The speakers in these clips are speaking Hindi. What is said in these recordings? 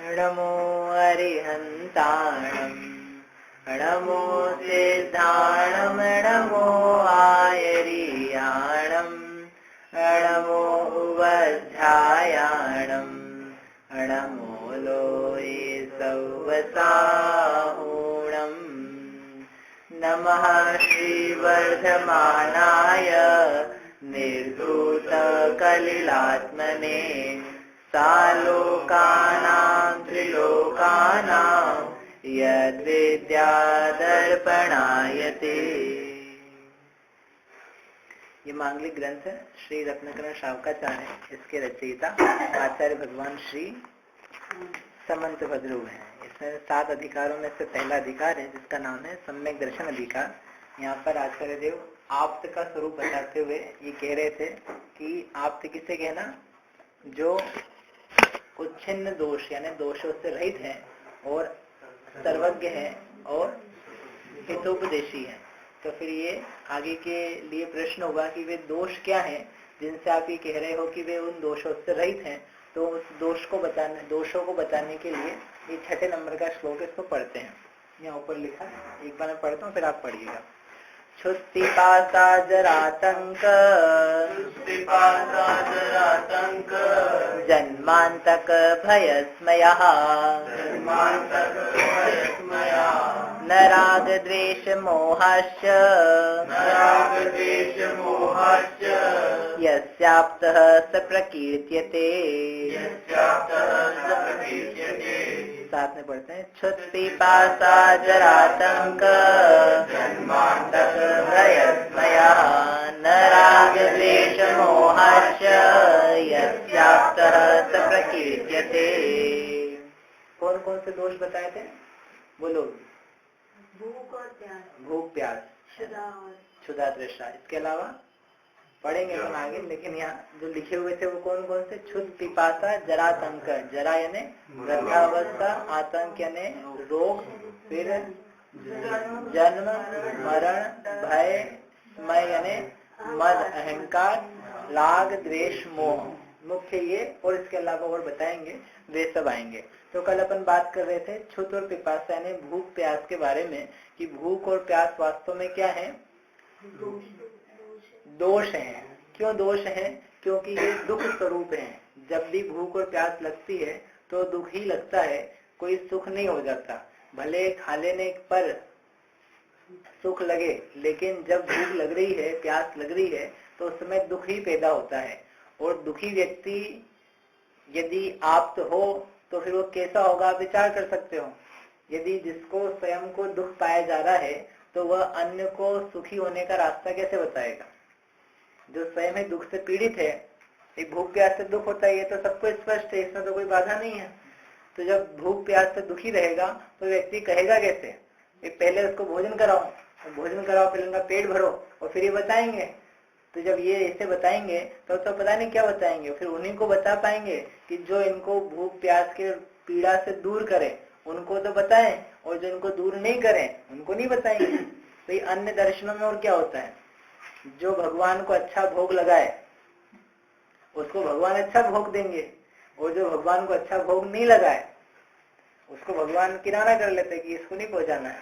नमो अरिहन्ताणम् नमो सिद्धाणम् नमो आयर्याणम् नमो उपाध्यायाणम् नमो लोये सौवसाहूणम् नमः श्रीवर्धमानाय निर्धूतकलिलात्मने सालोकानां त्रिलोकानां यद्विद्यादर्पणायते। ये मांगलिक ग्रंथ है श्री रत्नकरण शावकाचार्य, इसके रचयिता आचार्य भगवान श्री समंत भद्रू हैं। इसमें 7 अधिकारों में से पहला अधिकार है जिसका नाम है सम्यक दर्शन अधिकार। यहाँ पर आचार्य देव आप्त का स्वरूप बताते हुए ये कह रहे थे कि आप्त किसे कहना, जो उच्छिन्न दोष यानी दोषों से रहित है और सर्वज्ञ है और हितोपदेशी है। तो फिर ये आगे के लिए प्रश्न होगा कि वे दोष क्या हैं जिनसे आप ये कह रहे हो कि वे उन दोषों से रहित हैं। तो उस दोषों को बताने के लिए ये 6 नंबर का श्लोक इसको पढ़ते हैं। यहाँ ऊपर लिखा है, एक बार मैं पढ़ता हूँ फिर आप पढ़िएगा। क्षुत्पिपासा जरातंक जन्मांतक भयस्मयः न राग द्वेष मोहाश्च यस्याप्तः स प्रकीर्त्यते। साथ में पढ़ते हैं। क्षुत्पिपासा जरातंक जन्मांतक भयस्मयः न राग द्वेष मोहाश्च यस्याप्तः स प्रकीर्त्यते। कौन कौन से दोष बताए थे, बोलो? भूख और प्यास, भूख प्यास, क्षुधा तृष्णा। इसके अलावा पढ़ेंगे हम आगे, लेकिन यहाँ जो लिखे हुए थे वो कौन कौन से? क्षुध पिपासा जरातंक, जरा यानी वृद्धावस्था, आतंक यानी रोग, फिर जन्म मरण, भय, स्मय यानी मद अहंकार, राग द्वेष मोह, मुख्य ये। और इसके अलावा और बताएंगे, वे सब आएंगे। तो कल अपन बात कर रहे थे क्षुध और पिपासा यानी भूख प्यास के बारे में कि भूख और प्यास वास्तव में क्या है? दोष है। क्यों दोष है? क्योंकि ये दुख स्वरूप है। जब भी भूख और प्यास लगती है तो दुख ही लगता है, कोई सुख नहीं हो जाता। भले खा लेने पर सुख लगे, लेकिन जब भूख लग रही है, प्यास लग रही है, तो उस समय दुख ही पैदा होता है। और दुखी व्यक्ति यदि आप्त हो तो फिर वो कैसा होगा, आप विचार कर सकते हो। यदि जिसको स्वयं को दुख पाया जा रहा है तो वह अन्य को सुखी होने का रास्ता कैसे बताएगा? जो स्वयं ही दुख से पीड़ित है, एक भूख प्यास से दुख होता है, ये तो सबको स्पष्ट है, इसमें तो कोई बाधा नहीं है। तो जब भूख प्यास से दुखी रहेगा तो व्यक्ति कहेगा कैसे? पहले उसको भोजन कराओ, पहले उनका पेट भरो और फिर ये बताएंगे। तो जब ये ऐसे बताएंगे तो पता नहीं क्या बताएंगे। फिर उन्हीं को बता पाएंगे कि जो इनको भूख प्यास के पीड़ा से दूर करे उनको तो बताएं, और जो इनको दूर नहीं करें उनको नहीं बताएंगे। तो ये अन्य दर्शनों में और क्या होता है, जो भगवान को अच्छा भोग लगाए उसको भगवान अच्छा भोग देंगे, और जो भगवान को अच्छा भोग नहीं लगाए उसको भगवान किनारा कर लेते कि इसको नहीं पहुंचाना है,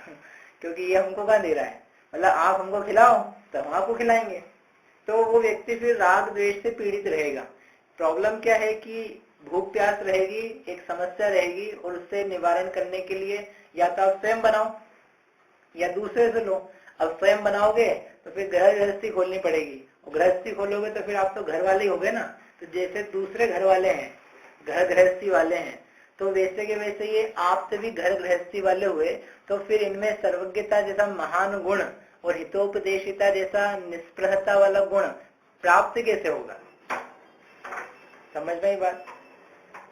क्योंकि ये हमको कहाँ दे रहा है, मतलब आप हमको खिलाओ तो हम आपको खिलाएंगे। तो वो व्यक्ति फिर राग द्वेष से पीड़ित रहेगा। प्रॉब्लम क्या है कि भूख प्यास रहेगी, एक समस्या रहेगी, और उससे निवारण करने के लिए या तो आप स्वयं बनाओ या दूसरे से लो। अब स्वयं बनाओगे तो फिर गृहस्थी खोलनी पड़ेगी, और गृहस्थी खोलोगे तो फिर आप तो घर वाले ही हो गए ना। तो जैसे दूसरे घर वाले हैं, घर गृहस्थी वाले हैं, तो वैसे के वैसे ये आप भी घर गृहस्थी वाले हुए। तो फिर इनमें सर्वज्ञता जैसा महान गुण और हितोपदेशिता जैसा निष्प्रहता वाला गुण प्राप्त कैसे होगा? समझ में बात?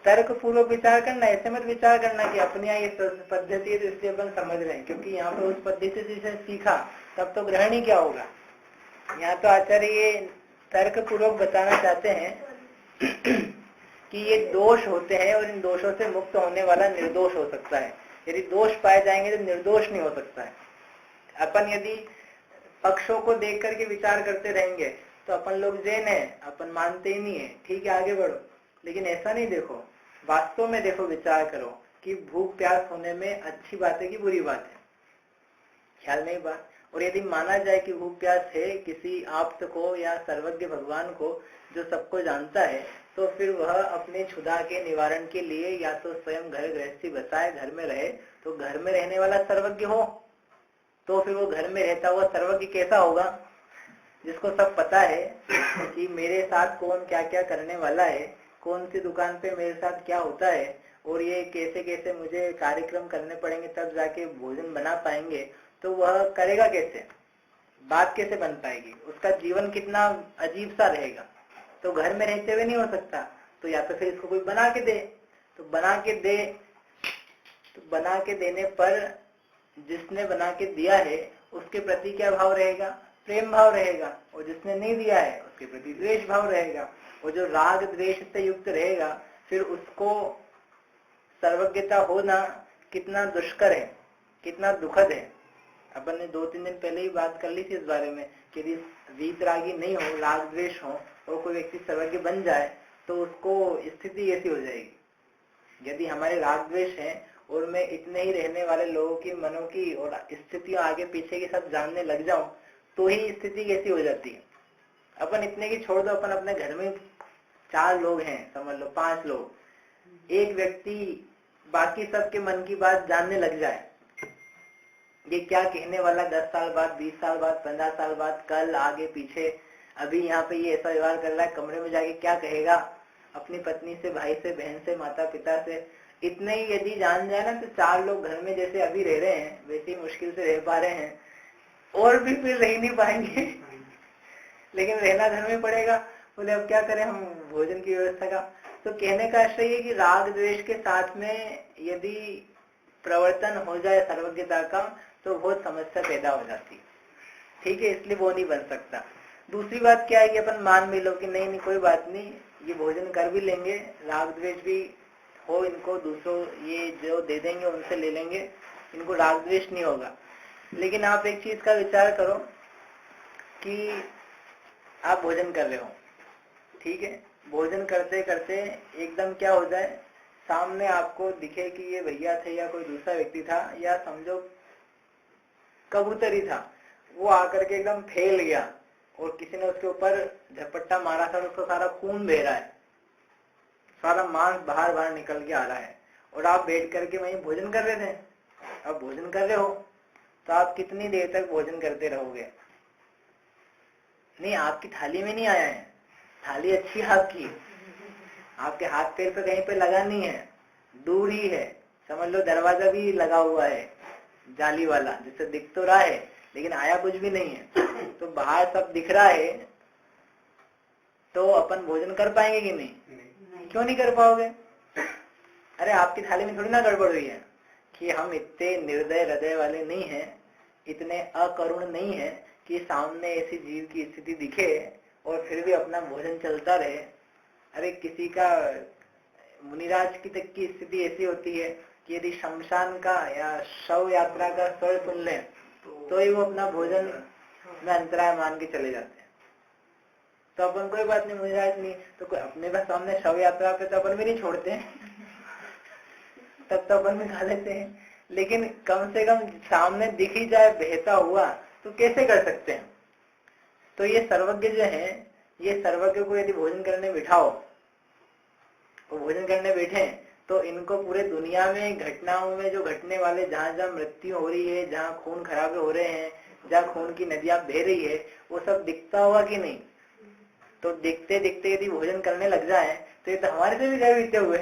तर्क पूर्वक विचार करना, ऐसे मत विचार करना कि अपनी यहाँ ये पद्धति है तो इसलिए अपन समझ रहे हैं, क्योंकि यहाँ पर उस पद्धति से सीखा तब तो ग्रहण ही क्या होगा। यहाँ तो आचार्य ये तर्क पूर्वक बताना चाहते हैं कि ये दोष होते हैं और इन दोषों से मुक्त होने वाला निर्दोष हो सकता है। यदि दोष पाए जाएंगे तो निर्दोष नहीं हो सकता है। अपन यदि पक्षों को देख करके विचार करते रहेंगे तो अपन लोग जैन है, अपन मानते ही नहीं है, ठीक है आगे बढ़ो, लेकिन ऐसा नहीं देखो वास्तव में देखो, विचार करो कि भूख प्यास होने में अच्छी बात है कि बुरी बात है? ख्याल नहीं बात। और यदि माना जाए कि भूख प्यास है किसी आप्त को या सर्वज्ञ भगवान को जो सबको जानता है, तो फिर वह अपने क्षुधा के निवारण के लिए या तो स्वयं घर गृहस्थी बसाए, घर में रहे, तो घर में रहने वाला सर्वज्ञ हो, तो फिर वो घर में रहता हुआ सर्वज्ञ कैसा होगा? जिसको सब पता है कि मेरे साथ कौन क्या क्या करने वाला है, कौन सी दुकान पे मेरे साथ क्या होता है, और ये कैसे कैसे मुझे कार्यक्रम करने पड़ेंगे तब जाके भोजन बना पाएंगे, तो वह करेगा कैसे? बात कैसे बन पाएगी? उसका जीवन कितना अजीब सा रहेगा। तो घर में रहते हुए नहीं हो सकता, तो या तो फिर इसको कोई बना के दे। तो बना के देने पर जिसने बना के दिया है उसके प्रति क्या भाव रहेगा? प्रेम भाव रहेगा। और जिसने नहीं दिया है उसके प्रति द्वेष भाव रहेगा। और जो राग द्वेष से युक्त रहेगा, फिर उसको सर्वज्ञता होना कितना दुष्कर है, कितना दुखद है। अपन ने 2-3 दिन पहले ही बात कर ली थी इस बारे में कि यदि वीतरागी नहीं हो, राग द्वेष हो और कोई व्यक्ति सर्वज्ञ बन जाए तो उसको स्थिति ऐसी हो जाएगी। यदि हमारे राग द्वेष है और मैं इतने ही रहने वाले लोगों की मनों की और स्थितियां आगे पीछे की सब जानने लग जाऊं, तो ही स्थिति कैसी हो जाती है। अपन इतने की छोड़ दो, अपन अपने घर में 4 लोग हैं, समझ लो 5 लोग, एक व्यक्ति बाकी सबके मन की बात जानने लग जाए, ये क्या कहने वाला 10 साल बाद, 20 साल बाद, 15 साल बाद, कल आगे पीछे, अभी यहाँ पे ये ऐसा व्यवहार कर रहा है, कमरे में जाके क्या कहेगा अपनी पत्नी से, भाई से, बहन से, माता पिता से, इतने ही यदि जान जाए ना, तो 4 लोग घर में जैसे अभी रह रहे हैं वैसे ही मुश्किल से रह पा रहे हैं, और भी फिर रह नहीं पाएंगे। लेकिन रहना घर में पड़ेगा। बोले अब क्या करें हम भोजन की व्यवस्था का? तो कहने का आशय ये कि राग द्वेष के साथ में यदि प्रवर्तन हो जाए सर्वज्ञता का, तो बहुत समस्या पैदा हो जाती है। ठीक है, इसलिए वो नहीं बन सकता। दूसरी बात क्या है कि अपन मान भी लो कि नहीं कोई बात नहीं, ये भोजन कर भी लेंगे, राग द्वेष भी हो इनको, दूसरों ये जो दे देंगे उनसे ले लेंगे, इनको राग द्वेष नहीं होगा। लेकिन आप एक चीज का विचार करो कि आप भोजन कर रहे हो, ठीक है, भोजन करते करते एकदम क्या हो जाए, सामने आपको दिखे कि ये भैया थे या कोई दूसरा व्यक्ति था, या समझो कबूतर ही था, वो आकर के एकदम फैल गया और किसी ने उसके ऊपर झपट्टा मारा था, उसको सारा खून बह रहा है, सारा मांस बाहर बाहर निकल के आ रहा है, और आप बैठ करके वहीं भोजन कर रहे थे। अब भोजन कर रहे हो तो आप कितनी देर तक भोजन करते रहोगे? नहीं, आपकी थाली में नहीं आया है, थाली अच्छी आपकी, आपके हाथ पैर पे कहीं पे लगा नहीं है, दूर ही है, समझ लो दरवाजा भी लगा हुआ है जाली वाला, जिससे दिख तो रहा है लेकिन आया कुछ भी नहीं है, तो बाहर सब दिख रहा है, तो अपन भोजन कर पाएंगे कि नहीं? क्यों नहीं कर पाओगे? अरे आपकी थाली में थोड़ी ना गड़बड़ हुई है कि हम इतने निर्दय हृदय वाले नहीं हैं, इतने अकरुण नहीं है कि सामने ऐसी जीव की स्थिति दिखे और फिर भी अपना भोजन चलता रहे। अरे किसी का, मुनिराज की तक की स्थिति ऐसी होती है कि यदि शमशान का या शव यात्रा का स्वर सुन ले तो ही वो अपना भोजन में अंतराय मान के चले जाते हैं। तो अपन कोई बात नहीं, मुनिराज नहीं तो कोई अपने पास सामने शव यात्रा पे तो अपन भी नहीं छोड़ते हैं, तब तो अपन भी खा लेते हैं, लेकिन कम से कम सामने दिख ही जाए बहता हुआ तो कैसे कर सकते हैं? तो ये सर्वज्ञ जो है, ये सर्वज्ञ को यदि भोजन करने बिठाओ, वो भोजन करने बैठे तो इनको पूरे दुनिया में घटनाओं में जो घटने वाले, जहाँ जहाँ मृत्यु हो रही है, जहाँ खून खराबे हो रहे हैं, जहाँ खून की नदियां बह रही है, वो सब दिखता होगा कि नहीं? तो दिखते दिखते यदि भोजन करने लग जाए तो ये तो हमारे से भी गए बीते हुए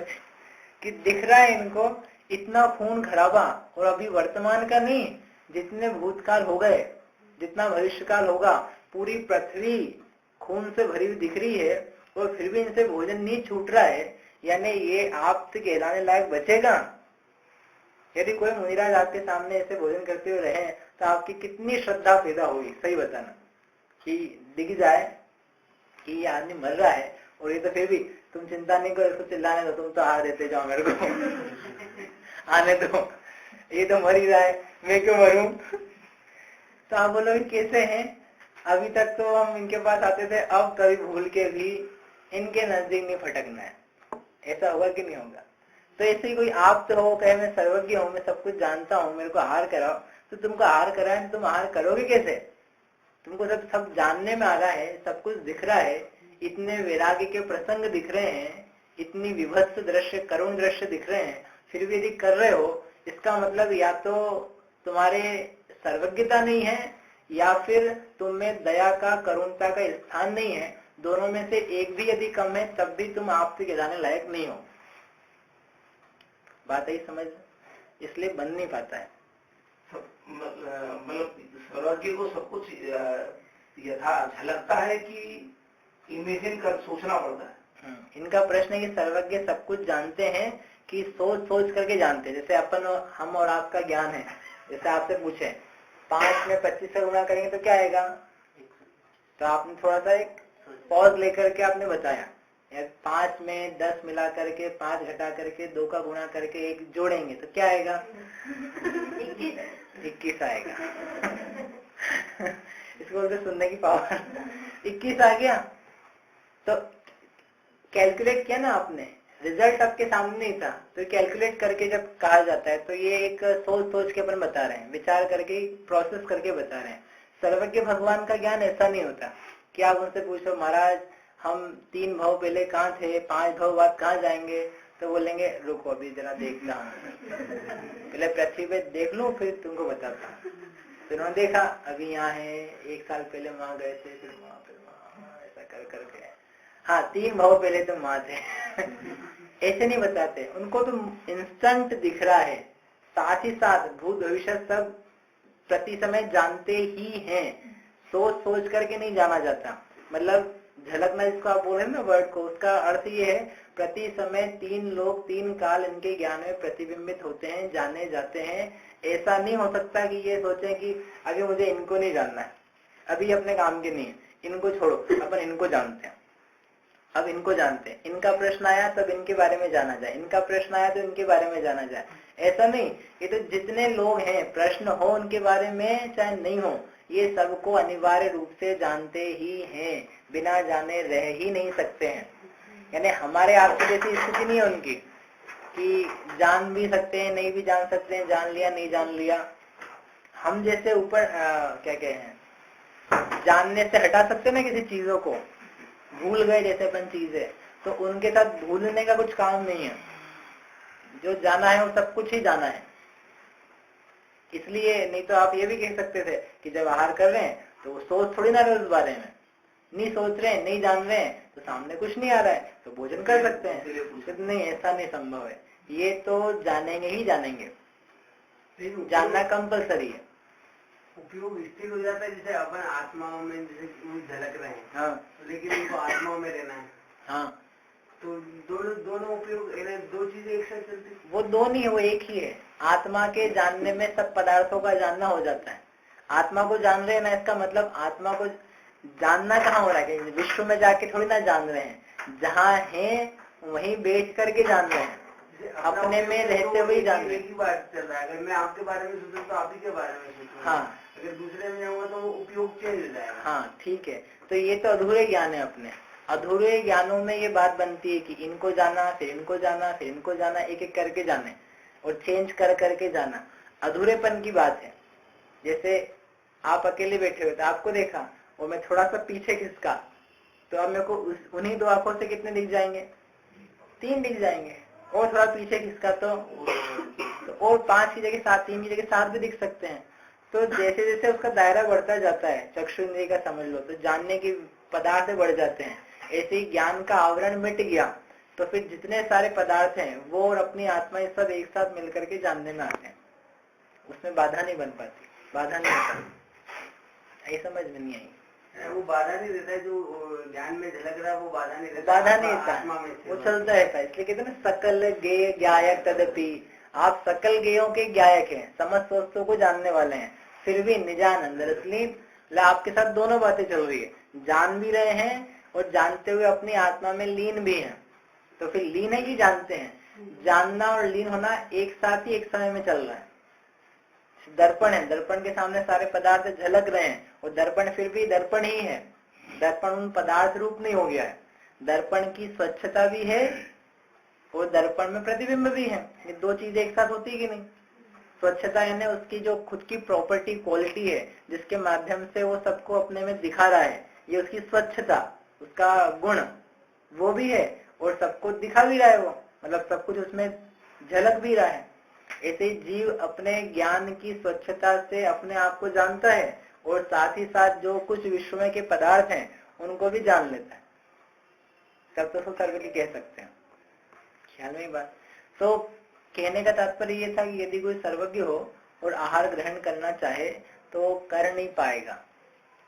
कि दिख रहा है इनको इतना खून खराबा, और अभी वर्तमान का नहीं, जितने भूतकाल हो गए, जितना भविष्यकाल होगा, पूरी पृथ्वी खून से भरी हुई दिख रही है, और फिर भी इनसे भोजन नहीं छूट रहा है। यानी ये आपसे कहलाने लायक बचेगा? यदि कोई मुनिराज आपके सामने ऐसे भोजन करते हुए रहे तो आपकी कितनी श्रद्धा पैदा होगी? सही बताना, कि दिख जाए कि ये आदमी मर रहा है और ये तो फिर भी, तुम चिंता नहीं करो, इसको चिल्लाने दो, तुम तो आ देते जाओ मेरे को आने दो, ये तो मर ही रहा है, मैं क्यों मरूं? तो आप बोलोगे कैसे हैं? अभी तक तो हम इनके पास आते थे, अब कभी भूल के भी इनके नजदीक नहीं फटकना है। ऐसा होगा कि नहीं होगा? तो ऐसे ही कोई आप तो हो कहे मैं सर्वज्ञ हूँ, मैं सब कुछ जानता हूँ, मेरे को आहार कराओ, तो तुमको आहार कराए तो तुम आहार करोगे कैसे? तुमको सब जानने में आ रहा है, सब कुछ दिख रहा है, इतने वैराग्य के प्रसंग दिख रहे हैं, इतनी विभत्स दृश्य, करुण दृश्य दिख रहे हैं, फिर भी यदि कर रहे हो, इसका मतलब या तो तुम्हारे सर्वज्ञता नहीं है या फिर तुम में दया का, करुणता का स्थान नहीं है। दोनों में से एक भी यदि कम है तब भी तुम आप से कहलाने लायक नहीं हो। बात ही समझ, इसलिए बन नहीं पाता है। मतलब सर्वज्ञ को सब कुछ यथा झलकता है कि इमेजिन कर सोचना पड़ता है? इनका प्रश्न है कि सर्वज्ञ सब कुछ जानते हैं कि सोच सोच करके जानते हैं। जैसे अपन हम और आपका ज्ञान है, जैसे आपसे पूछे 5 में 25 से गुणा करेंगे तो क्या आएगा, तो आपने थोड़ा सा एक पॉज लेकर के आपने बताया, 5 में 10 मिला करके 5 घटा करके 2 का गुणा करके 1 जोड़ेंगे तो क्या आएगा, 21 आएगा। इसको बोलते सुनने की पावर। 21 आ गया तो कैलकुलेट किया ना आपने, रिजल्ट आपके सामने नहीं था, तो कैलकुलेट करके जब कहा जाता है तो ये एक सोच सोच के अपन बता रहे हैं, विचार करके प्रोसेस करके बता रहे हैं। सर्वज्ञ भगवान का ज्ञान ऐसा नहीं होता कि आप उनसे पूछो महाराज हम 3 भाव पहले कहाँ थे, 5 भाव बाद कहाँ जाएंगे, तो बोलेंगे रुको अभी जरा देखता हूँ, पहले पृथ्वी पे देख लूं फिर तुमको बताता हूँ। तो उन्होंने देखा अभी यहाँ है, 1 साल पहले वहां गए थे, फिर वहां ऐसा कर करके, हाँ 3 भाव पहले तो वहां थे। ऐसे नहीं बताते, उनको तो इंस्टेंट दिख रहा है, साथ ही साथ भूत भविष्य सब प्रति समय जानते ही हैं, सोच सोच करके नहीं जाना जाता। मतलब झलकना जिसको आप बोल रहे हैं ना वर्ड को, उसका अर्थ ये है प्रति समय 3 लोग 3 काल इनके ज्ञान में प्रतिबिंबित होते हैं, जाने जाते हैं। ऐसा नहीं हो सकता कि ये सोचें कि अभी मुझे इनको नहीं जानना है, अभी अपने काम के नहीं है, इनको छोड़ो, अपन इनको जानते हैं, अब इनको जानते हैं, इनका प्रश्न आया तब इनके बारे में जाना जाए, इनका प्रश्न आया तो इनके बारे में जाना जाए। ऐसा नहीं, ये तो जितने लोग हैं, प्रश्न हो उनके बारे में चाहे नहीं हो, ये सबको अनिवार्य रूप से जानते ही हैं, बिना जाने रह ही नहीं सकते हैं। यानी हमारे आपकी जैसी स्थिति नहीं है उनकी कि जान भी सकते हैं, नहीं भी जान सकते हैं, जान लिया नहीं जान लिया। हम जैसे ऊपर क्या कहते हैं, जानने से हटा सकते ना किसी चीजों को, भूल गए जैसे अपन चीजें, तो उनके साथ भूलने का कुछ काम नहीं है। जो जाना है वो सब कुछ ही जाना है। इसलिए नहीं तो आप ये भी कह सकते थे कि जब आहार कर रहे हैं तो वो सोच थोड़ी ना रहे उस बारे में, नहीं सोच रहे हैं, नहीं जान रहे हैं, तो सामने कुछ नहीं आ रहा है तो भोजन कर सकते हैं। नहीं, ऐसा नहीं संभव है, ये तो जानेंगे ही जानेंगे, जानना कंपलसरी है। उपयोग इसलिए हो जाता है जैसे अपन आत्माओं में जैसे झलक रहे हैं, हाँ, लेकिन उनको आत्माओं में रहना है। हाँ, तो दोनों उपयोग, 2 चीजें एक साथ चलती? वो 2 नहीं है, वो एक ही है। आत्मा के जानने में सब पदार्थों का जानना हो जाता है। आत्मा को जान रहे हैं ना, इसका मतलब आत्मा को जानना कहाँ हो रहा है, विश्व में जाके थोड़ी ना जान रहे हैं, जहाँ है वहीं बैठ करके जान रहे हैं, अपने में रहते हुए जान रहे हैं। एक ही बात चल रहा है, अगर मैं आपके बारे में सोचूं तो आप ही के बारे में सोचूं। हाँ, अगर दूसरे में जाऊंगा तो उपयोग चेंज हो जाएगा। हाँ ठीक है, तो ये तो अधूरे ज्ञान है। अपने अधूरे ज्ञानों में ये बात बनती है कि इनको जाना, फिर इनको जाना, फिर इनको जाना, एक एक करके जाने और चेंज कर करके जाना, अधूरेपन की बात है। जैसे आप अकेले बैठे हुए थे, आपको देखा और मैं थोड़ा सा पीछे खिसका, तो अब मेरे को उन्हीं 2 आंखों से कितने दिख जाएंगे, 3 दिख जाएंगे, और थोड़ा पीछे खिसका तो और 5 की जगह 7, 3 की जगह 7 भी दिख सकते हैं। तो जैसे जैसे उसका दायरा बढ़ता जाता है, चक्षु इंद्रिय का समझ लो, तो जानने की पदार्थ बढ़ जाते हैं। ऐसे ही ज्ञान का आवरण मिट गया तो फिर जितने सारे पदार्थ हैं वो और अपनी आत्मा ये सब एक साथ मिलकर के जानने में आते हैं, उसमें बाधा नहीं बन पाती, बाधा नहीं होता। ये समझ में नहीं आई। वो बाधा नहीं देता है, जो ज्ञान में झलक रहा है वो बाधा नहीं देता, बाधा नहीं देता, वो चलता रहता है। इसलिए कहते हैं ना सकल गेय ज्ञायक तदपि, आप सकल गेयों के ज्ञायक हैं, समस्त वस्तुओं को जानने वाले हैं, फिर भी निजानंद असली आपके साथ दोनों बातें चल रही है, जान भी रहे हैं और जानते हुए अपनी आत्मा में लीन भी हैं। तो फिर लीन है कि जानते हैं, जानना और लीन होना एक साथ ही एक समय में चल रहा है। दर्पण है, दर्पण के सामने सारे पदार्थ झलक रहे हैं और दर्पण फिर भी दर्पण ही है, दर्पण उन पदार्थ रूप नहीं हो गया है। दर्पण की स्वच्छता भी है और दर्पण में प्रतिबिंब भी है। ये दो चीजें एक साथ होती कि नहीं। स्वच्छता यानी उसकी जो खुद की प्रॉपर्टी क्वालिटी है जिसके माध्यम से वो सबको अपने में दिखा रहा है, ये उसकी स्वच्छता, उसका गुण वो भी है और सबको दिखा भी रहा है वो, मतलब सब कुछ उसमें झलक भी रहा है। ऐसे ही जीव अपने ज्ञान की स्वच्छता से अपने आप को जानता है और साथ ही साथ जो कुछ विश्व में के पदार्थ हैं उनको भी जान लेता है। तब तो सर्वज्ञ कह सकते हैं। ख्याल में बात। तो कहने का तात्पर्य ये था कि यदि कोई सर्वज्ञ हो और आहार ग्रहण करना चाहे तो कर नहीं पाएगा,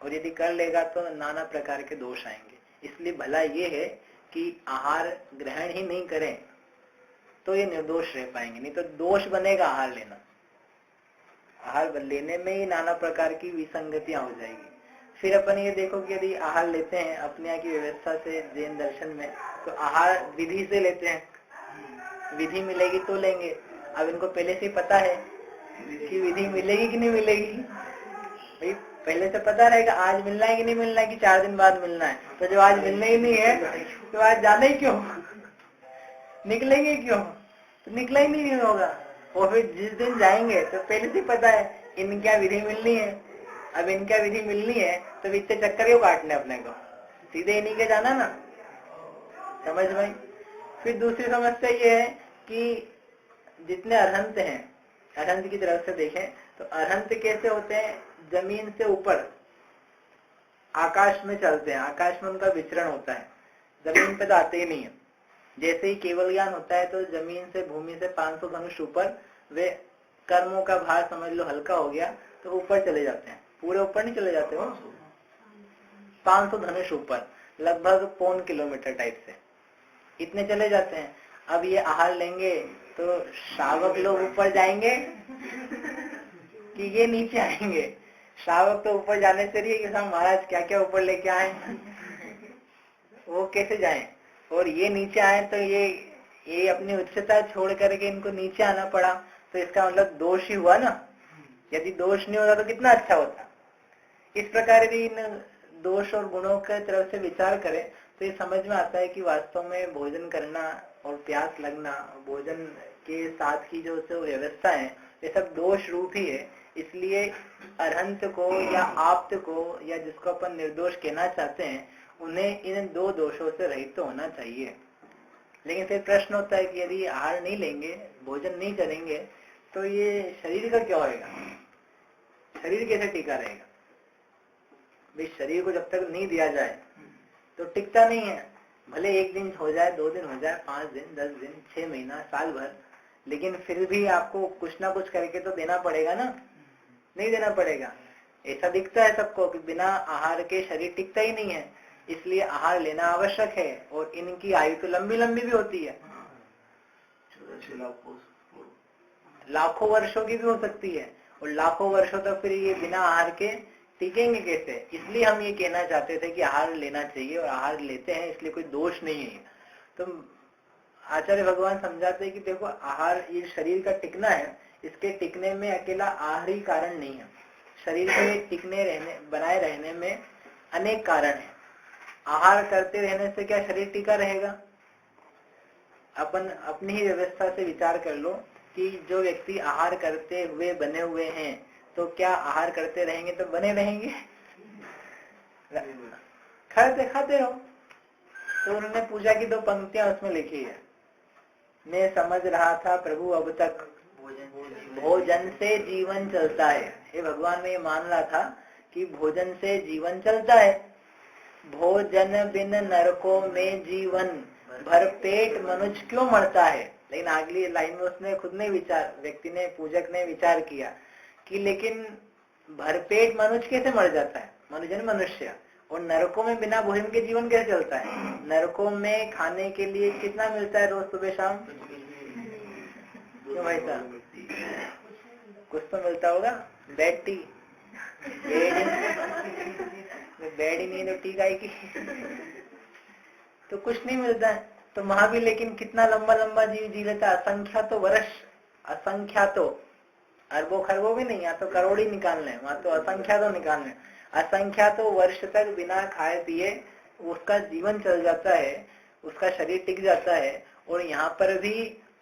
और यदि कर लेगा तो नाना प्रकार के दोष आएंगे। इसलिए भला ये है कि आहार ग्रहण ही नहीं करें तो ये निर्दोष रह पाएंगे, नहीं तो दोष बनेगा आहार लेना। आहार लेने में ही नाना प्रकार की विसंगतियां हो जाएगी। फिर अपन ये देखो कि यदि आहार लेते हैं अपने यहाँ की व्यवस्था से जैन दर्शन में, तो आहार विधि से लेते हैं, विधि मिलेगी तो लेंगे। अब इनको पहले से पता है कि विधि मिलेगी कि नहीं मिलेगी, भाई पहले से पता रहेगा आज मिलना है कि नहीं मिलना है, कि 4 दिन बाद मिलना है। तो जो आज मिलना ही नहीं है तो आज जाना ही क्यों, निकलेंगे क्यों, तो निकला ही नहीं होगा। और फिर जिस दिन जाएंगे तो पहले से पता है इनका विधि मिलनी है। अब इनका विधि मिलनी है तो इतने चक्कर क्यों काटने अपने को, सीधे इन्हीं के जाना ना, समझ भाई। फिर दूसरी समस्या ये है कि जितने अरहंत हैं, अरहंत की तरफ से देखें तो अरहंत कैसे होते हैं, जमीन से ऊपर आकाश में चलते हैं, आकाश में उनका विचरण होता है, जमीन पे तो आते ही नहीं है। जैसे ही केवल ज्ञान होता है तो जमीन से, भूमि से 500 धनुष ऊपर, वे कर्मों का भार समझ लो हल्का हो गया तो ऊपर चले जाते हैं। पूरे ऊपर नहीं चले जाते हो, 500 धनुष ऊपर, लगभग 1.25 किलोमीटर टाइप से इतने चले जाते हैं। अब ये आहार लेंगे तो श्रावक लोग ऊपर जाएंगे कि ये नीचे आएंगे। श्रावक तो ऊपर जाने से रही है कि साहब महाराज क्या क्या ऊपर लेके आए, वो कैसे जाएं, और ये नीचे आए तो ये अपनी उच्चता छोड़ करके इनको नीचे आना पड़ा, तो इसका मतलब दोष ही हुआ ना। यदि दोष नहीं होता तो कितना अच्छा होता। इस प्रकार भी इन दोष और गुणों के तरफ से विचार करें तो ये समझ में आता है कि वास्तव में भोजन करना और प्यास लगना, भोजन के साथ की जो व्यवस्था है, ये सब दोष रूप ही है। इसलिए अरहंत को या आप्त को या जिसको अपन निर्दोष कहना चाहते हैं, उन्हें इन 2 दोषों से रहित तो होना चाहिए। लेकिन फिर प्रश्न होता है कि यदि आहार नहीं लेंगे, भोजन नहीं करेंगे, तो ये शरीर का क्या होगा, शरीर कैसे टिका रहेगा। भाई शरीर को जब तक नहीं दिया जाए तो टिकता नहीं है। भले 1 दिन हो जाए, 2 दिन हो जाए, 5 दिन, 10 दिन, 6 महीना, साल भर, लेकिन फिर भी आपको कुछ ना कुछ करके तो देना पड़ेगा ना, नहीं देना पड़ेगा। ऐसा दिखता है सबको कि बिना आहार के शरीर टिकता ही नहीं है, इसलिए आहार लेना आवश्यक है। और इनकी आयु तो लंबी लंबी भी होती है, लाखों वर्षों की भी हो सकती है, और लाखों वर्षों तक फिर ये बिना आहार के टिकेंगे कैसे। इसलिए हम ये कहना चाहते थे कि आहार लेना चाहिए, और आहार लेते हैं इसलिए कोई दोष नहीं है। तो आचार्य भगवान समझाते हैं कि देखो आहार, ये शरीर का टिकना है, इसके टिकने में अकेला आहार ही कारण नहीं है। शरीर के टिकने रहने, बनाए रहने में अनेक कारण है। आहार करते रहने से क्या शरीर टिका रहेगा? अपन अपनी ही व्यवस्था से विचार कर लो कि जो व्यक्ति आहार करते हुए बने हुए हैं, तो क्या आहार करते रहेंगे तो बने रहेंगे? खाते रहो। तो उन्होंने पूजा की 2 पंक्तियां उसमें लिखी है, मैं समझ रहा था प्रभु अब तक भोजन से जीवन चलता है। ये भगवान में ये मान रहा था कि भोजन से जीवन चलता है। भोजन बिन नरकों में जीवन, भरपेट मनुष्य क्यों मरता है। लेकिन अगली लाइन में उसने खुद ने विचार, व्यक्ति ने, पूजक ने विचार किया कि लेकिन भरपेट मनुष्य कैसे मर जाता है, मनुष्य, और नरकों में बिना भोजन के जीवन कैसे चलता है। नरकों में खाने के लिए कितना मिलता है रोज सुबह शाम? क्यों भाई साहब, कुछ तो मिलता होगा, बेड टी, बेड ही नहीं तो टी गाय की तो कुछ नहीं मिलता है। तो वहां भी लेकिन कितना लंबा लंबा जीव जी लेता है, असंख्यातो वर्ष, असंख्यातो, अरबों खरबों भी नहीं, यहाँ तो करोड़ ही निकालने, वहां तो असंख्यातो निकालने, असंख्यातो वर्ष तक बिना खाए पिए उसका जीवन चल जाता है, उसका शरीर टिक जाता है। और यहाँ पर भी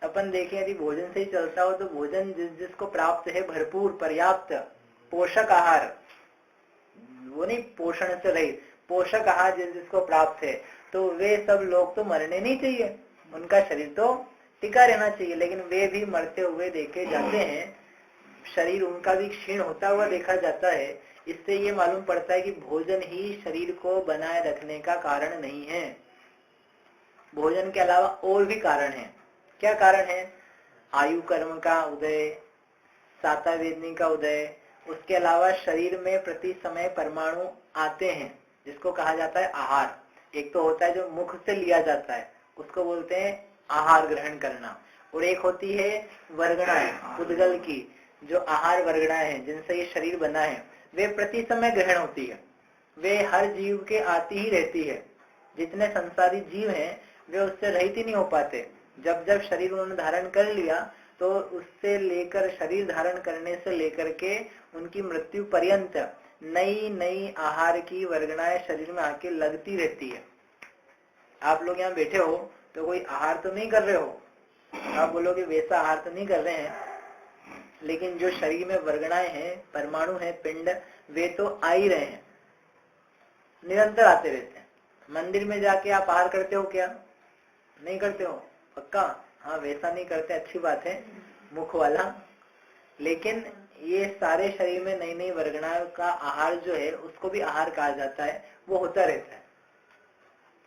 अपन देखें यदि भोजन से ही चलता हो तो भोजन जिसको प्राप्त है भरपूर पर्याप्त पोषक आहार, वो नहीं पोषण से रहित, पोषक आहार जिसको प्राप्त है, तो वे सब लोग तो मरने नहीं चाहिए, उनका शरीर तो टिका रहना चाहिए, लेकिन वे भी मरते हुए देखे जाते हैं, शरीर उनका भी क्षीण होता हुआ देखा जाता है। इससे ये मालूम पड़ता है कि भोजन ही शरीर को बनाए रखने का कारण नहीं है, भोजन के अलावा और भी कारण है। क्या कारण है? आयु कर्म का उदय, साता वेदनी का उदय, उसके अलावा शरीर में प्रति समय परमाणु आते हैं जिसको कहा जाता है आहार। एक तो होता है जो मुख से लिया जाता है उसको बोलते हैं आहार ग्रहण करना, और एक होती है वर्गणाएं उद्गल की, जो आहार वर्गणाएं हैं जिनसे ये शरीर बना है, वे प्रति समय ग्रहण होती है, वे हर जीव के आती ही रहती है। जितने संसारी जीव हैं वे उससे रहित ही नहीं हो पाते। जब जब शरीर उन्होंने धारण कर लिया तो उससे लेकर शरीर धारण करने से लेकर के उनकी मृत्यु पर्यंत नई नई आहार की वर्गणाएं शरीर में आके लगती रहती है। आप लोग यहाँ बैठे हो तो कोई आहार तो नहीं कर रहे हो, आप बोलोगे वैसा आहार तो नहीं कर रहे हैं, लेकिन जो शरीर में वर्गणाएं हैं, परमाणु हैं, पिंड, वे तो आ ही रहे हैं, निरंतर आते रहते हैं। मंदिर में जाके आप आहार करते हो क्या? नहीं करते हो? पक्का? हाँ, वैसा नहीं करते, अच्छी बात है, मुख वाला। लेकिन ये सारे शरीर में नई नई वर्गणाओं का आहार जो है उसको भी आहार कहा जाता है, वो होता रहता है।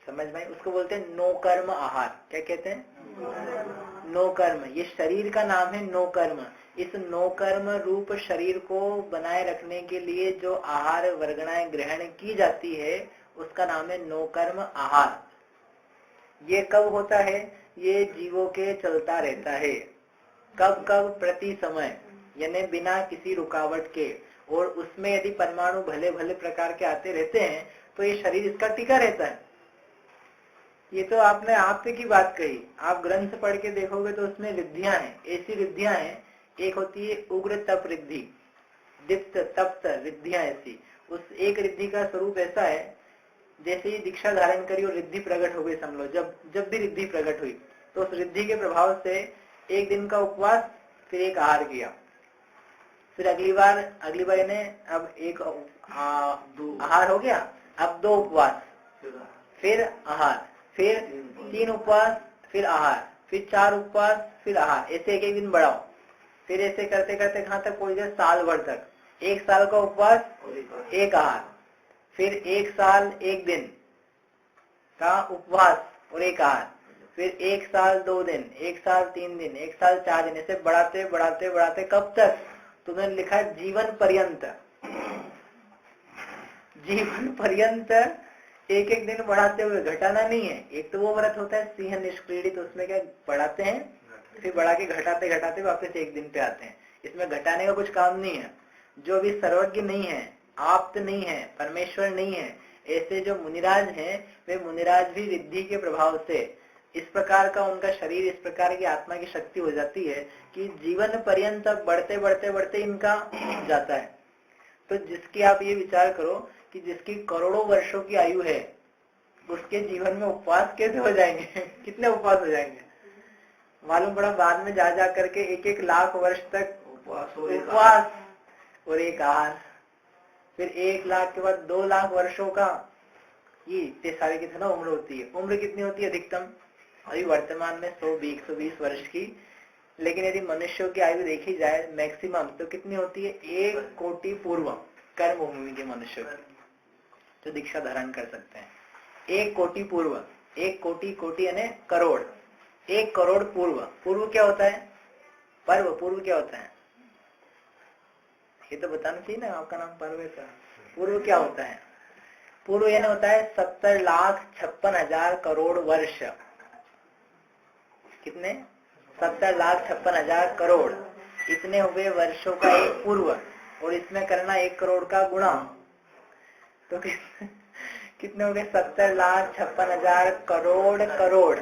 समझ में? उसको बोलते हैं नो कर्म आहार। क्या कहते हैं? नो कर्म। ये शरीर का नाम है नो कर्म। इस नो कर्म रूप शरीर को बनाए रखने के लिए जो आहार वर्गणाएं ग्रहण की जाती है उसका नाम है नो कर्म आहार। ये कब होता है? ये जीवों के चलता रहता है। कब कब? प्रति समय, यानी बिना किसी रुकावट के। और उसमें यदि परमाणु भले भले प्रकार के आते रहते हैं तो ये शरीर इसका टिका रहता है। ये तो आपने आप की बात कही, आप ग्रंथ पढ़ के देखोगे तो उसमें रिद्धियां हैं, ऐसी रिद्धियां हैं। एक होती है उग्र तप रिद्धि, दीप्त तप्त रिद्धियां ऐसी। उस एक रिद्धि का स्वरूप ऐसा है, जैसे ही दीक्षा धारण करी और रिद्धि प्रकट हो गई, समझ लो जब भी रिद्धि प्रकट हुई तो उस रिद्धि के प्रभाव से एक दिन का उपवास, फिर एक आहार किया, फिर अगली बार ने अब एक आहार हो गया, अब 2 उपवास, फिर आहार, फिर 3 उपवास, फिर आहार, फिर 4 उपवास, फिर आहार, ऐसे एक दिन बढ़ाओ। फिर ऐसे करते करते कहाँ तक पहुंच गए? साल भर तक। 1 साल का उपवास, 1 आहार, फिर 1 साल 1 दिन का उपवास और 1 आहार, फिर 1 साल 2 दिन, 1 साल 3 दिन, 1 साल 4 दिन, ऐसे बढ़ाते बढ़ाते बढ़ाते कब तक? तुमने लिखा है जीवन पर्यंत। जीवन पर्यंत एक एक दिन बढ़ाते हुए, घटाना नहीं है। एक तो वो व्रत होता है सिंह निष्क्रीडित, उसमें क्या बढ़ाते हैं, फिर बढ़ा के घटाते घटाते वापस एक दिन पे आते हैं। इसमें घटाने का कुछ काम नहीं है। जो भी सर्वज्ञ नहीं है, आप्त नहीं है, परमेश्वर नहीं है, ऐसे जो मुनिराज हैं, वे मुनिराज भी रिद्धि के प्रभाव से इस प्रकार का उनका शरीर, इस प्रकार की आत्मा की शक्ति हो जाती है कि जीवन पर्यंत बढ़ते बढ़ते बढ़ते इनका जाता है। तो जिसकी आप ये विचार करो कि जिसकी करोड़ों वर्षों की आयु है, उसके जीवन में उपवास कैसे हो जाएंगे? कितने उपवास हो जाएंगे? मालूम पड़ा बाद में जा करके 1-1 लाख वर्ष तक उपवास और 1 आहार, फिर 1 लाख के बाद 2 लाख वर्षों का, ये इतने सारे की ना उम्र होती है। उम्र कितनी होती है अधिकतम? अभी वर्तमान में 120 वर्ष की, लेकिन यदि मनुष्यों की आयु देखी जाए मैक्सिमम तो कितनी होती है? 1 कोटि पूर्व कर्म भूमि के मनुष्य जो दीक्षा धारण कर सकते हैं। 1 कोटि पूर्व, 1 कोटि, कोटि यानी करोड़, 1 करोड़ पूर्व। पूर्व क्या होता है? पर्व। पूर्व क्या होता है? ये तो बताना चाहिए ना, आपका नाम पर्व है। पूर्व क्या होता है? पूर्व यानी होता है 70,56,000 करोड़ वर्ष। कितने? 70,56,000 करोड़। इतने हुए वर्षों का एक पूर्व, और इसमें करना 1 करोड़ का गुणा, तो कितने हो गए? 70,56,000 करोड़।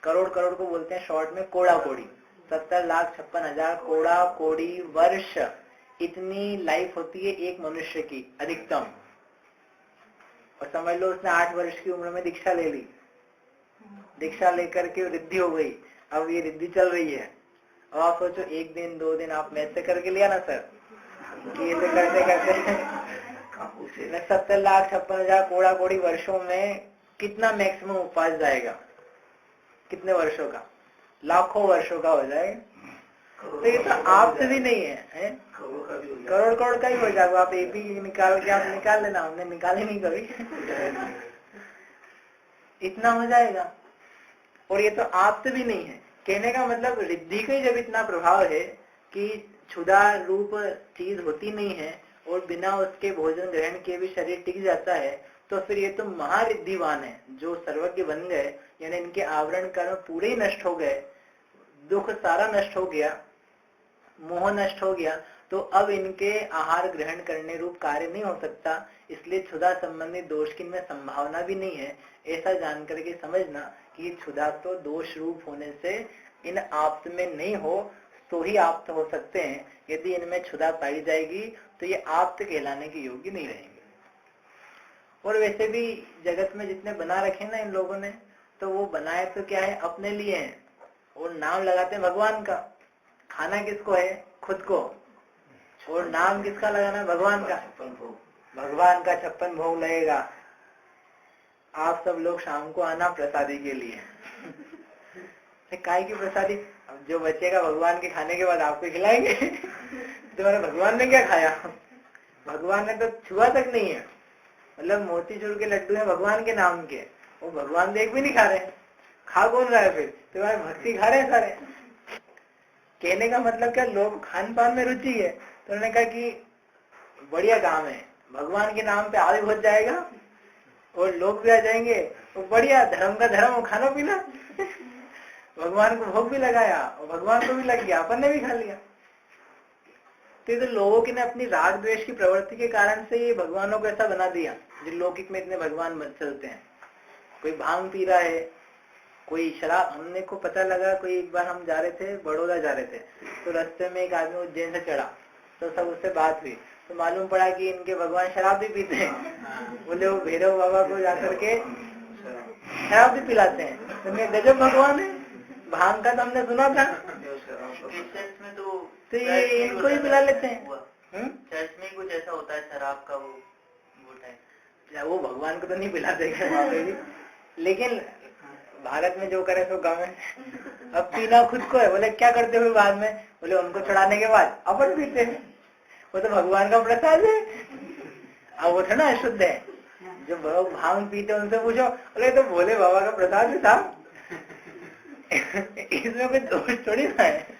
करोड़ करोड़ को बोलते हैं शॉर्ट में कोड़ा कोड़ी। 70,56,000 कोड़ा कोड़ी वर्ष, इतनी लाइफ होती है एक मनुष्य की अधिकतम। और समझ लो उसने 8 वर्ष की उम्र में दीक्षा ले ली, दीक्षा लेकर के रिद्धि हो गई, अब ये रिद्धि चल रही है। अब आप सोचो 1 दिन 2 दिन आप मैथ से करके लिया ना सर, कि ऐसे करते करते 70,56,000 कोड़ा कोड़ी वर्षों में कितना मैक्सिमम उपवास जाएगा, कितने वर्षों का, लाखों वर्षों का हो जाएगा। तो ये तो आपसे भी नहीं है, करोड़ करोड़ का ही हो जाएगा। आप एक ही निकाल के आप निकाल लेना, हमने निकाले नहीं कभी इतना हो जाएगा। और ये तो आपसे भी नहीं है। कहने का मतलब रिद्धि का ही जब इतना प्रभाव है कि क्षुधा रूप चीज होती नहीं है और बिना उसके भोजन ग्रहण किए भी शरीर टिक जाता है, तो फिर ये तो महारिद्धिवान है जो सर्वज्ञ बन गए, यानी इनके आवरण कर्म पूरे ही नष्ट हो गए, दुख सारा नष्ट हो गया, मोह नष्ट हो गया, तो अब इनके आहार ग्रहण करने रूप कार्य नहीं हो सकता, इसलिए क्षुधा संबंधी दोष की इनमें संभावना भी नहीं है। ऐसा जानकर के समझना कि क्षुधा तो दोष रूप होने से इन आप्त में नहीं हो तो ही आप्त हो सकते हैं। यदि इनमें क्षुधा पाई जाएगी तो ये आप्त कहलाने के योग्य नहीं रहेंगे। और वैसे भी जगत में जितने बना रखे ना इन लोगों ने, तो वो बनाए तो क्या है, अपने लिए है, और नाम लगाते हैं भगवान का। खाना किसको है, खुद को, और नाम किसका लगाना, भगवान का। भगवान का 56 भोग लगेगा। आप सब लोग शाम को आना प्रसादी के लिए काय की प्रसादी, अब जो बचेगा भगवान के खाने के बाद आपको खिलाएंगे तो मैंने भगवान ने क्या खाया, भगवान ने तो छुआ तक नहीं है। मतलब मोतीचूर के लड्डू हैं भगवान के नाम के, वो भगवान देख भी नहीं खा रहे, खा कौन रहा है फिर, तो भक्ति खा रहे हैं सारे। कहने का मतलब क्या, लोग खान पान में रुचि है, तो उन्होंने कहा कि बढ़िया काम है, भगवान के नाम पे आगे हो जाएगा और लोग भी आ जाएंगे, तो बढ़िया, धर्म का धर्म हो, खाना पीना भगवान को भोग भी लगाया और भगवान को भी लग गया, अपन ने भी खा लिया। तो लोगों की ने अपनी राग द्वेष की प्रवृत्ति के कारण से ये भगवानों को ऐसा बना दिया। जो लौकिक में इतने भगवान चलते हैं, कोई भांग पी रहा है, कोई शराब। हमने को पता लगा, कोई एक बार हम जा रहे थे, बड़ौदा जा रहे थे, तो रास्ते में एक आदमी उज्जैन से चढ़ा, तो सब उससे बात हुई, तो मालूम पड़ा कि इनके भगवान शराब भी पीते हैं। बोले वो भैरव बाबा को जाकर के शराब भी पिलाते हैं। तो मैं गजब भगवान है, भांग का तो हमने सुना था, में तो ये इनको ही पिला लेते हैं। चर्च में कुछ ऐसा होता है, शराब का वो टाइम, वो भगवान को तो नहीं पिलाते वहाँ पे भी, लेकिन भारत में जो करे सो गम है। अब पीना खुद को है, बोले क्या करते हुए बाद में, बोले उनको चढ़ाने के बाद अपन पीते हैं, वो तो भगवान का प्रसाद है। अब वो थोड़ा अशुद्ध है, जो भांग पीते उनसे पूछो, बोले तो भोले बाबा का प्रसाद है साहब इसमें कोई दोष थोड़ी ना है।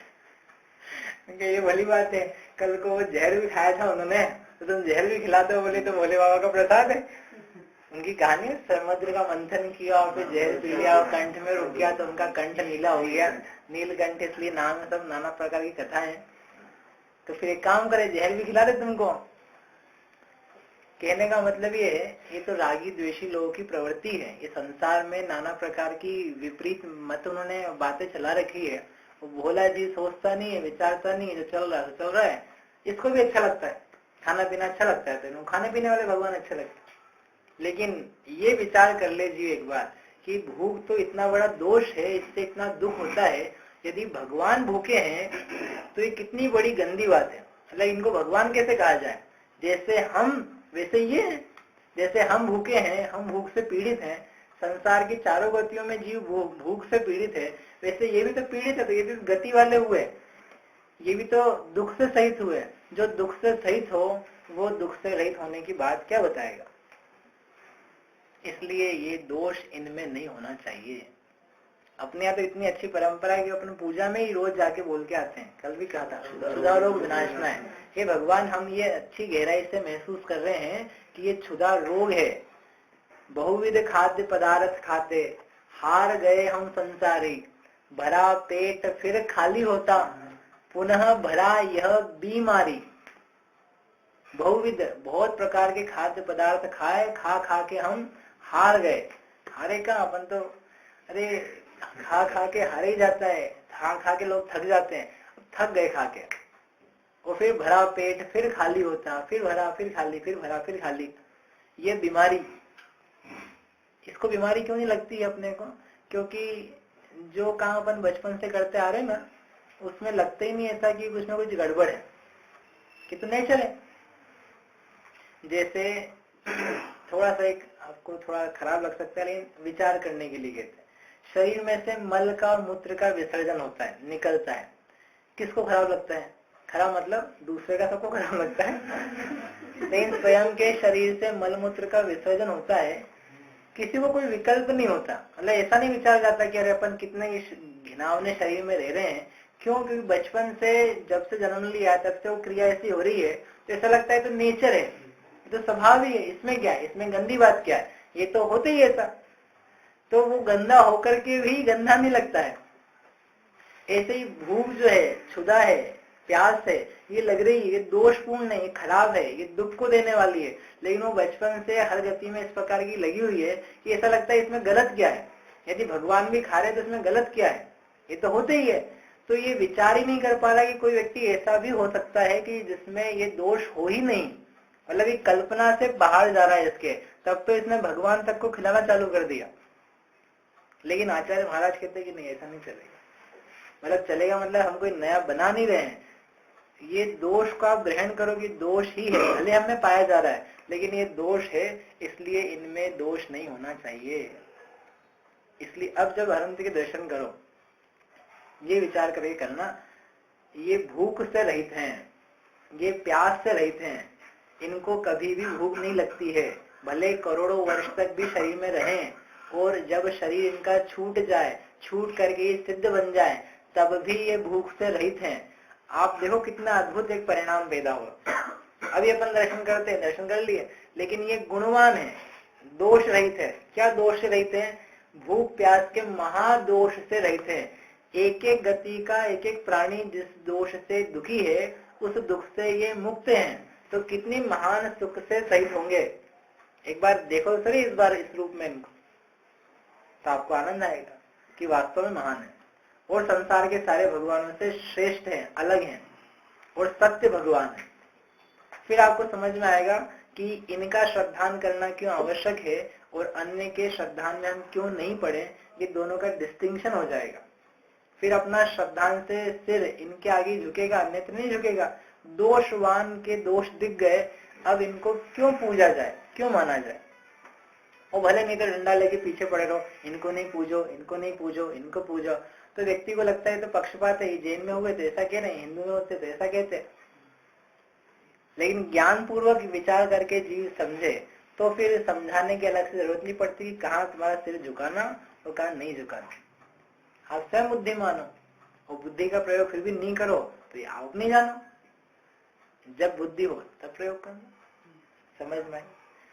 ये भली बात है, कल को वो जहर भी खाया था उन्होंने, तो तुम जहर भी खिलाते हो, बोले तो भोले बाबा का प्रसाद है। उनकी कहानी, समुद्र का मंथन किया और फिर जहर पी लिया और कंठ में रुक गया, तो उनका कंठ नीला हो गया, नीलकंठ इसलिए नाम है। सब नाना प्रकार की कथा है। तो फिर एक काम करे, जहर भी खिला दे तुमको। कहने का मतलब ये है, ये तो रागी द्वेषी लोगों की प्रवृत्ति है। ये संसार में नाना प्रकार की विपरीत मत उन्होंने बातें चला रखी है। वो भोला जी सोचता नहीं है, विचारता नहीं है, जो चल रहा है इसको भी अच्छा लगता है, खाना पीना अच्छा लगता है, तो खाने पीने वाले भगवान अच्छे लगते हैं। लेकिन ये विचार कर ले जी एक बार कि भूख तो इतना बड़ा दोष है, इससे इतना दुख होता है। यदि भगवान भूखे हैं तो ये कितनी बड़ी गंदी बात है। मतलब इनको भगवान कैसे कहा जाए, जैसे हम वैसे ये है। जैसे हम भूखे हैं, हम भूख से पीड़ित हैं, संसार की चारों गतियों में जीव भूख से पीड़ित है, वैसे ये भी तो पीड़ित है। तो ये भी गति वाले हुए, ये भी तो दुख से सहित हुए। जो दुख से सहित हो वो दुख से रहित होने की बात क्या बताएगा। इसलिए ये दोष इनमें नहीं होना चाहिए। अपने यहाँ तो इतनी अच्छी परंपरा है कि अपन पूजा में ही रोज जाके बोल के आते हैं। कल भी कहा था, क्षुधा रोग विनाशना है। हे भगवान, हम ये अच्छी गहराई से महसूस कर रहे हैं कि ये क्षुधा रोग है। बहुविध खाद्य पदार्थ खाते हार गए हम संसारी, भरा पेट फिर खाली होता, पुनः भरा यह बीमारी। बहुविध, बहुत प्रकार के खाद्य पदार्थ खाए, खा खा के हम हार गए। हारे का अपन तो अरे खा खा के हार ही जाता है, खा खा के लोग थक जाते हैं, थक गए खा के। और फिर भरा पेट फिर खाली होता, फिर भरा फिर खाली, फिर भरा फिर खाली। ये बीमारी, इसको बीमारी क्यों नहीं लगती है अपने को, क्योंकि जो काम अपन बचपन से करते आ रहे हैं ना, उसमें लगता ही नहीं ऐसा कि कुछ ना कुछ गड़बड़ है, कि तो नेचर है। जैसे थोड़ा सा एक आपको थोड़ा खराब लग सकता है, लेकिन विचार करने के लिए कहते हैं, शरीर में से मल का और मूत्र का विसर्जन होता है, निकलता है। किसको खराब लगता है? खराब मतलब दूसरे का सबको खराब लगता है, लेकिन स्वयं के शरीर से मल मूत्र का विसर्जन होता है, किसी को कोई विकल्प नहीं होता। मतलब ऐसा नहीं विचार जाता कि अरे अपन कितने घिनौने शरीर में रह रहे हैं। क्यों? क्योंकि बचपन से जब से जन्म लिया तब से वो क्रिया ऐसी हो रही है, तो ऐसा लगता है तो नेचर है, तो स्वभाव ही है, इसमें क्या है, इसमें गंदी बात क्या है, ये तो होते ही ऐसा। तो वो गंदा होकर के भी गंदा नहीं लगता है। ऐसे ही भूख जो है, क्षुधा है, प्यास है, ये लग रही है, ये दोषपूर्ण है, ये खराब है, ये दुख को देने वाली है, लेकिन वो बचपन से हर गति में इस प्रकार की लगी हुई है कि ऐसा लगता है इसमें गलत क्या है। यदि भगवान भी खा रहे तो इसमें गलत क्या है, ये तो होते ही है। तो ये विचार ही नहीं कर पा रहा कि कोई व्यक्ति ऐसा भी हो सकता है कि जिसमें ये दोष हो ही नहीं, मतलब ये कल्पना से बाहर जा रहा है इसके, तब तो इसने भगवान तक को खिलाना चालू कर दिया। लेकिन आचार्य महाराज कहते कि नहीं, ऐसा नहीं चलेगा। मतलब चलेगा मतलब हम कोई नया बना नहीं रहे हैं, ये दोष को आप ग्रहण करो कि दोष ही है, भले हमें पाया जा रहा है, लेकिन ये दोष है, इसलिए इनमें दोष नहीं होना चाहिए। इसलिए अब जब हरंत के दर्शन करो, ये विचार करके करना, ये भूख से रहित हैं, ये प्यास से रहित हैं, इनको कभी भी भूख नहीं लगती है, भले करोड़ों वर्ष तक भी शरीर में रहें, और जब शरीर इनका छूट जाए, छूट करके ये सिद्ध बन जाए, तब भी ये भूख से रहित हैं। आप देखो कितना अद्भुत एक परिणाम पैदा हुआ। अभी अपन दर्शन करते हैं, दर्शन कर लिए, लेकिन ये गुणवान है, दोष रहित है। क्या दोष से रहित है? भूख प्यास के महादोष से रहित है। एक एक गति का एक एक प्राणी जिस दोष से दुखी है, उस दुख से ये मुक्त हैं, तो कितनी महान सुख से सहित होंगे। एक बार देखो सर इस बार इस रूप में इनको, तो आपको आनंद आएगा कि वास्तव में महान है और संसार के सारे भगवानों से श्रेष्ठ हैं, अलग हैं और सत्य भगवान है। फिर आपको समझ में आएगा कि इनका श्रद्धान करना क्यों आवश्यक है और अन्य के श्रद्धान में हम क्यों नहीं पड़े, ये दोनों का डिस्टिंक्शन हो जाएगा। फिर अपना श्रद्धान से सिर इनके आगे झुकेगा, अन्यत्र नहीं झुकेगा। दोषवान के दोष दिख गए, अब इनको क्यों पूजा जाए, क्यों माना जाए। और भले नहीं तो डंडा लेके पीछे पड़े रहो, इनको नहीं पूजो, इनको नहीं पूजो, इनको पूजो, तो व्यक्ति को लगता है तो पक्षपात है, जैन में हो गए तो ऐसा कह रहे हैं, हिंदू में होते तो ऐसा कहते। लेकिन ज्ञान पूर्वक विचार करके जीव समझे तो फिर समझाने की अलग से जरूरत नहीं पड़ती कि कहाँ तुम्हारा सिर झुकाना और कहाँ नहीं झुकाना। आप स्वयं बुद्धिमान हो और बुद्धि का प्रयोग फिर भी नहीं करो तो ये आप नहीं जानो। जब बुद्धि हो तब प्रयोग करना, समझ में।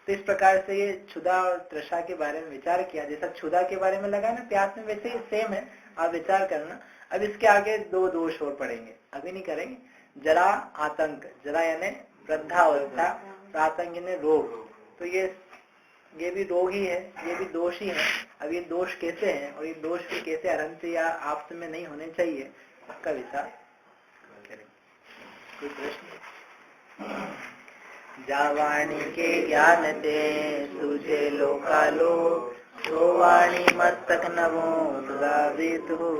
तो इस प्रकार से ये क्षुधा और तृषा के बारे में विचार किया। जैसा क्षुधा के बारे में लगा ना, प्यास में वैसे ही सेम है, आप विचार करना। अब इसके आगे दो दोष और पढ़ेंगे, अभी नहीं करेंगे। जरा आतंक, जरा यानी वृद्धावस्था, आतंक यानी रोग। तो ये भी रोग ही है, ये भी दोष ही है। अब ये दोष कैसे हैं और ये दोष भी कैसे अरंत या आपस में नहीं होने चाहिए, उसका विचार करेंगे। कोई प्रश्न? जावाणी के ज्ञान दे तुझे लोकालोक, तो वाणी मस्तक नवो सदा हो।